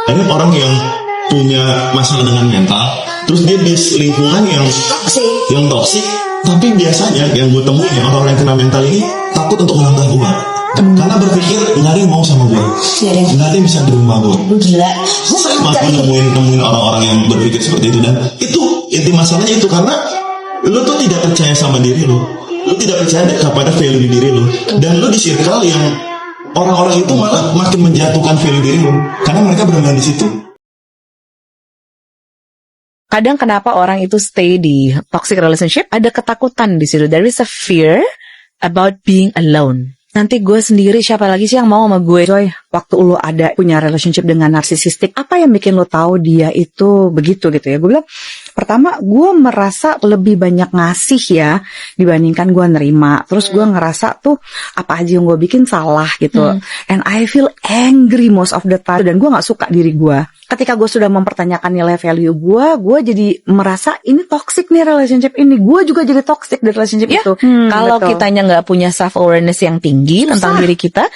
Banyak orang yang punya masalah dengan mental, terus dia di lingkungan yang toksik, tapi biasanya yang gue temuin ya, orang-orang yang kena mental ini takut untuk melangkah keluar. Karena berpikir nggak ada yang mau sama gue, nggak ada yang bisa di rumah gue. Gila. Saya masih nemuin orang-orang yang berpikir seperti itu, dan itu inti masalahnya itu karena lo tuh tidak percaya sama diri lo tidak percaya kepada value diri lo, dan lo di circle yang orang-orang itu malah makin menjatuhkan value diri lo karena mereka bermain di situ. Kadang kenapa orang itu stay di toxic relationship, ada ketakutan di situ. There is a fear about being alone. Nanti gue sendiri, siapa lagi sih yang mau sama gue? Coy, waktu lu ada punya relationship dengan narsisistik, apa yang bikin lu tahu dia itu begitu gitu ya? Gue bilang, pertama gue merasa lebih banyak ngasih ya dibandingkan gue nerima. Terus gue ngerasa tuh apa aja yang gue bikin salah gitu. And I feel angry most of the time. Dan gue gak suka diri gue. Ketika gue sudah mempertanyakan nilai value gue jadi merasa ini toxic nih relationship ini. Gue juga jadi toxic di relationship itu. Kalau kitanya nggak punya self awareness yang tinggi tentang diri kita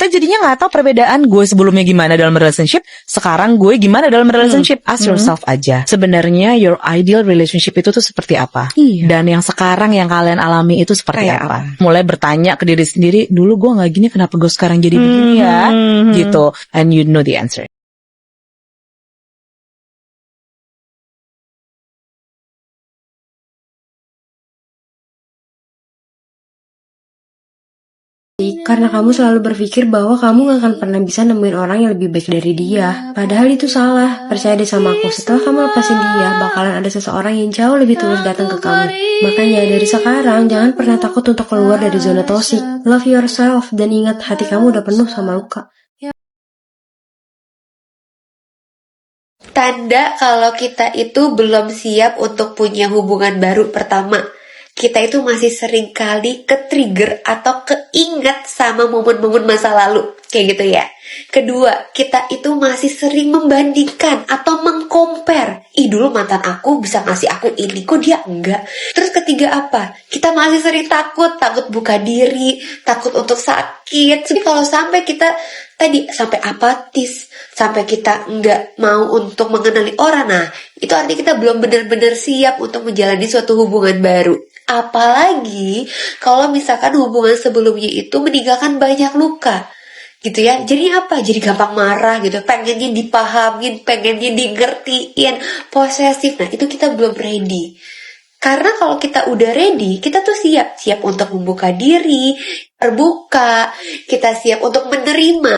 jadinya nggak tahu perbedaan gue sebelumnya gimana dalam relationship, sekarang gue gimana dalam relationship. Ask yourself aja, sebenarnya your ideal relationship itu tuh seperti apa? Iya. Dan yang sekarang yang kalian alami itu seperti Kayak apa? Mulai bertanya ke diri sendiri, dulu gue nggak gini, kenapa gue sekarang jadi begini ya? Gitu, and you know the answer. Karena kamu selalu berpikir bahwa kamu gak akan pernah bisa nemuin orang yang lebih baik dari dia. Padahal itu salah. Percaya deh sama aku, setelah kamu lepasin dia, bakalan ada seseorang yang jauh lebih tulus datang ke kamu. Makanya dari sekarang, jangan pernah takut untuk keluar dari zona toksik. Love yourself, dan ingat hati kamu udah penuh sama luka. Tanda kalau kita itu belum siap untuk punya hubungan baru. Pertama, kita itu masih sering kali ke-trigger atau keinget sama momen-momen masa lalu. Kayak gitu ya. Kedua, kita itu masih sering membandingkan atau mengcompare. Ih, dulu mantan aku bisa ngasih aku ini, kok dia enggak. Terus ketiga apa? Kita masih sering takut buka diri, takut untuk sakit. Jadi kalau sampai kita sampai apatis, sampai kita enggak mau untuk mengenali orang, nah itu artinya kita belum benar-benar siap untuk menjalani suatu hubungan baru. Apalagi kalau misalkan hubungan sebelumnya itu meninggalkan banyak luka, gitu ya. Jadi apa? Jadi gampang marah gitu, pengennya dipahamin, pengennya digertiin, posesif. Nah itu kita belum ready. Karena kalau kita udah ready, kita tuh siap untuk membuka diri, terbuka, kita siap untuk menerima